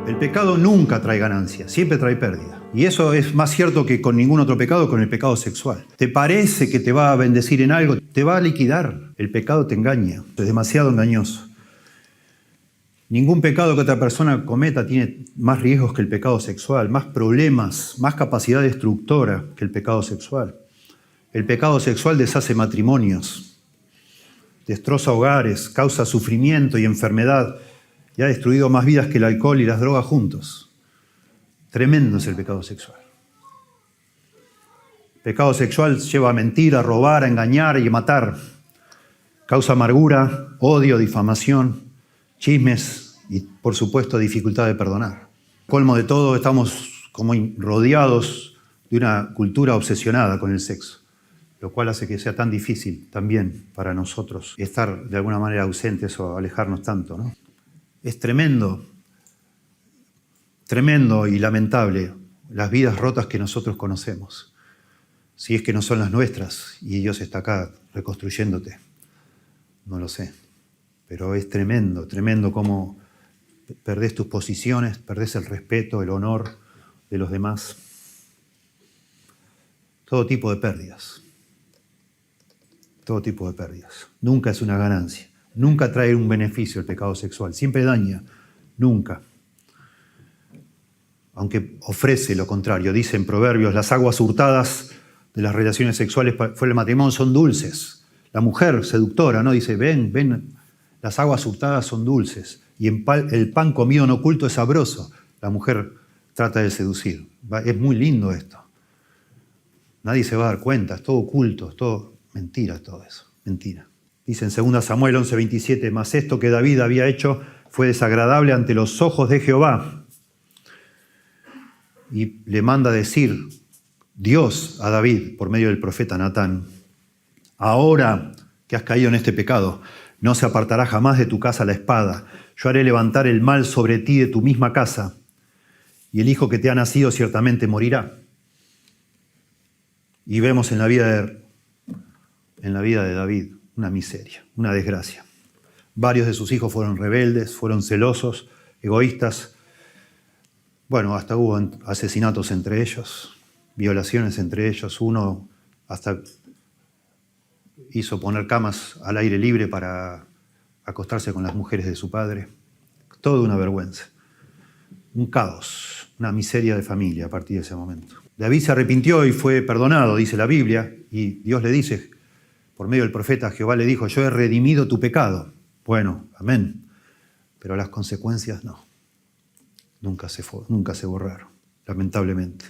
El pecado nunca trae ganancia, siempre trae pérdida. Y eso es más cierto que con ningún otro pecado, con el pecado sexual. Te parece que te va a bendecir en algo, te va a liquidar. El pecado te engaña, es demasiado engañoso. Ningún pecado que otra persona cometa tiene más riesgos que el pecado sexual, más problemas, más capacidad destructora que el pecado sexual. El pecado sexual deshace matrimonios, destroza hogares, causa sufrimiento y enfermedad, y ha destruido más vidas que el alcohol y las drogas juntos. Tremendo es el pecado sexual. El pecado sexual lleva a mentir, a robar, a engañar y a matar. Causa amargura, odio, difamación, chismes y, por supuesto, dificultad de perdonar. Colmo de todo, estamos como rodeados de una cultura obsesionada con el sexo, lo cual hace que sea tan difícil también para nosotros estar de alguna manera ausentes o alejarnos tanto, ¿no? Es tremendo y lamentable las vidas rotas que nosotros conocemos, si es que no son las nuestras y Dios está acá reconstruyéndote. No lo sé, pero es tremendo cómo perdés tus posiciones, perdés el respeto, el honor de los demás. Todo tipo de pérdidas. Todo tipo de pérdidas. Nunca es una ganancia. Nunca trae un beneficio el pecado sexual. Siempre daña. Nunca. Aunque ofrece lo contrario. Dice en Proverbios, las aguas hurtadas de las relaciones sexuales fuera del matrimonio son dulces. La mujer seductora, ¿no? Dice, ven, las aguas hurtadas son dulces. Y el pan comido en oculto es sabroso. La mujer trata de seducir. Es muy lindo esto. Nadie se va a dar cuenta. Es todo oculto, es todo mentira, todo eso. Mentira. Dice en 2 Samuel 11:27, mas esto que David había hecho fue desagradable ante los ojos de Jehová. Y le manda decir Dios a David por medio del profeta Natán, ahora que has caído en este pecado, no se apartará jamás de tu casa la espada. Yo haré levantar el mal sobre ti de tu misma casa, y el hijo que te ha nacido ciertamente morirá. Y vemos en la vida de David una miseria, una desgracia. Varios de sus hijos fueron rebeldes, fueron celosos, egoístas. Bueno, hasta hubo asesinatos entre ellos, violaciones entre ellos. Uno hasta hizo poner camas al aire libre para acostarse con las mujeres de su padre. Todo una vergüenza. Un caos, una miseria de familia a partir de ese momento. David se arrepintió y fue perdonado, dice la Biblia, y Dios le dice, por medio del profeta, Jehová le dijo, yo he redimido tu pecado. Bueno, amén. Pero las consecuencias no. Nunca se borraron, lamentablemente.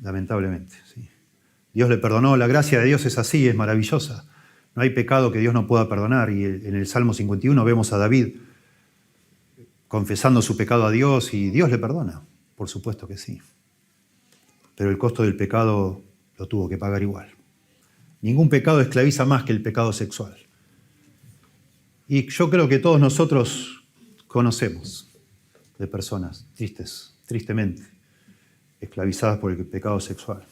Lamentablemente, sí. Dios le perdonó, la gracia de Dios es así, es maravillosa. No hay pecado que Dios no pueda perdonar. Y en el Salmo 51 vemos a David confesando su pecado a Dios y Dios le perdona. Por supuesto que sí. Pero el costo del pecado lo tuvo que pagar igual. Ningún pecado esclaviza más que el pecado sexual. Y yo creo que todos nosotros conocemos de personas tristemente, esclavizadas por el pecado sexual.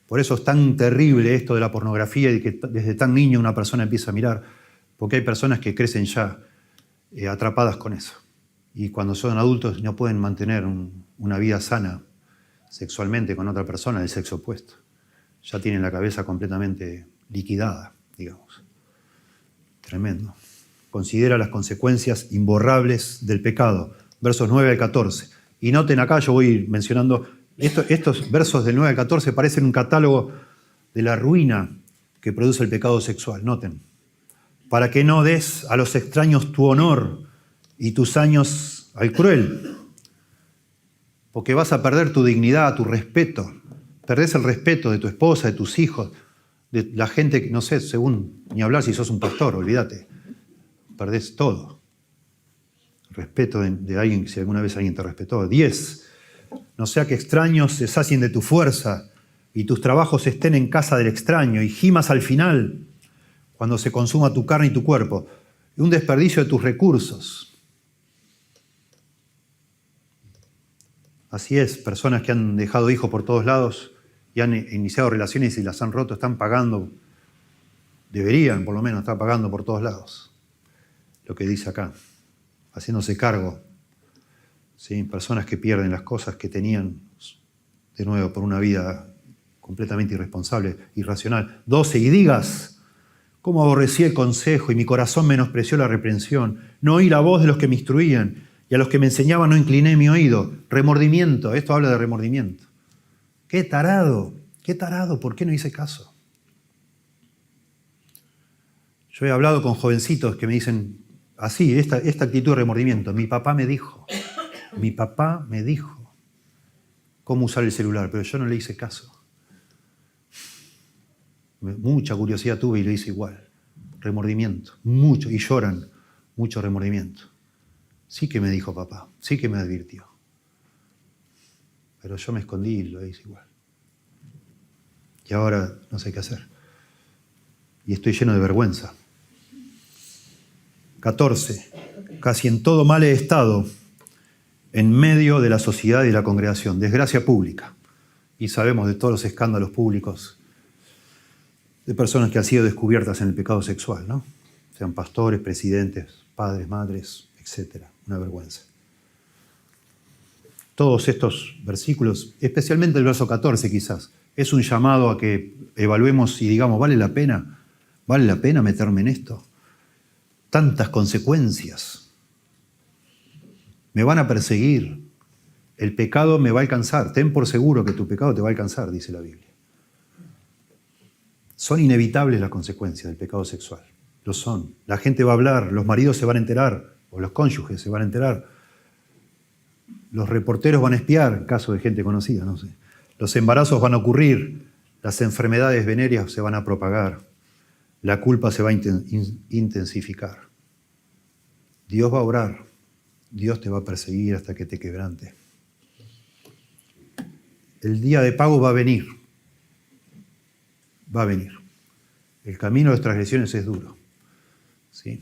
Por eso es tan terrible esto de la pornografía y que desde tan niño una persona empieza a mirar, porque hay personas que crecen ya atrapadas con eso. Y cuando son adultos no pueden mantener una vida sana sexualmente con otra persona del sexo opuesto. Ya tienen la cabeza completamente liquidada, digamos. Tremendo. Considera las consecuencias imborrables del pecado. Versos 9 al 14. Y noten acá, yo voy mencionando, estos versos del 9 al 14 parecen un catálogo de la ruina que produce el pecado sexual. Noten. Para que no des a los extraños tu honor y tus años al cruel. Porque vas a perder tu dignidad, tu respeto. Perdés el respeto de tu esposa, de tus hijos, de la gente, no sé, según, ni hablar si sos un pastor, olvídate. Perdés todo. Respeto de alguien, si alguna vez alguien te respetó. 10. No sea que extraños se sacien de tu fuerza y tus trabajos estén en casa del extraño y gimas al final cuando se consuma tu carne y tu cuerpo. Y un desperdicio de tus recursos. Así es, personas que han dejado hijos por todos lados y han iniciado relaciones y las han roto, están pagando, deberían por lo menos estar pagando por todos lados. Lo que dice acá. haciéndose cargo. ¿Sí? Personas que pierden las cosas que tenían, de nuevo, por una vida completamente irresponsable, irracional. 12, y digas, cómo aborrecí el consejo y mi corazón menospreció la reprensión. No oí la voz de los que me instruían y a los que me enseñaban no incliné mi oído. Remordimiento, esto habla de remordimiento. Qué tarado, ¿por qué no hice caso? Yo he hablado con jovencitos que me dicen así, esta actitud de remordimiento. Mi papá me dijo cómo usar el celular, pero yo no le hice caso. Mucha curiosidad tuve y le hice igual. Remordimiento, mucho, y lloran, mucho remordimiento. Sí que me dijo papá, sí que me advirtió. Pero yo me escondí y lo hice igual. Y ahora no sé qué hacer. Y estoy lleno de vergüenza. 14. Casi en todo mal he estado en medio de la sociedad y la congregación. Desgracia pública. Y sabemos de todos los escándalos públicos de personas que han sido descubiertas en el pecado sexual, ¿no? Sean pastores, presidentes, padres, madres, etc. Una vergüenza. Todos estos versículos, especialmente el verso 14 quizás, es un llamado a que evaluemos y digamos, ¿vale la pena meterme en esto? Tantas consecuencias. Me van a perseguir. El pecado me va a alcanzar. Ten por seguro que tu pecado te va a alcanzar, dice la Biblia. Son inevitables las consecuencias del pecado sexual. Lo son. La gente va a hablar, los maridos se van a enterar, o los cónyuges se van a enterar. Los reporteros van a espiar, en caso de gente conocida, no sé. Los embarazos van a ocurrir, las enfermedades venéreas se van a propagar, la culpa se va a intensificar. Dios va a obrar, Dios te va a perseguir hasta que te quebrante. El día de pago va a venir. Va a venir. El camino de las transgresiones es duro. ¿Sí?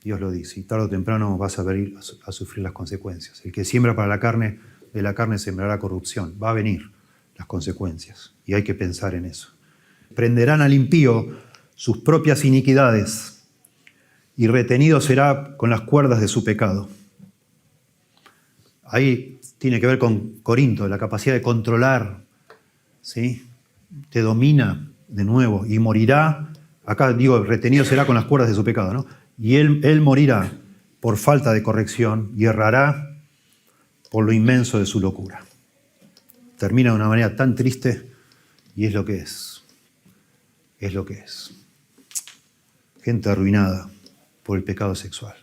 Dios lo dice. Y tarde o temprano vas a venir a sufrir las consecuencias. El que siembra para la carne, de la carne sembrará corrupción. Va a venir las consecuencias. Y hay que pensar en eso. Prenderán al impío sus propias iniquidades y retenido será con las cuerdas de su pecado. Ahí tiene que ver con Corinto, la capacidad de controlar. ¿Sí? Te domina de nuevo y morirá, acá digo, retenido será con las cuerdas de su pecado, ¿no? Y él morirá por falta de corrección y errará por lo inmenso de su locura. Termina de una manera tan triste y es lo que es. Es lo que es. Gente arruinada por el pecado sexual.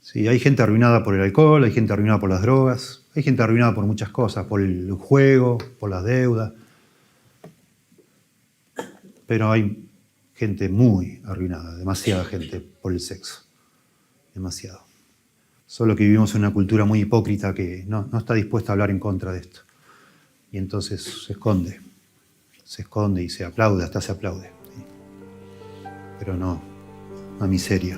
Sí, hay gente arruinada por el alcohol, hay gente arruinada por las drogas, hay gente arruinada por muchas cosas, por el juego, por las deudas. Pero hay gente muy arruinada, demasiada gente por el sexo. Demasiado. Solo que vivimos en una cultura muy hipócrita que no está dispuesta a hablar en contra de esto. Y entonces se esconde y se aplaude, hasta se aplaude. ¿Sí? Pero no, una miseria.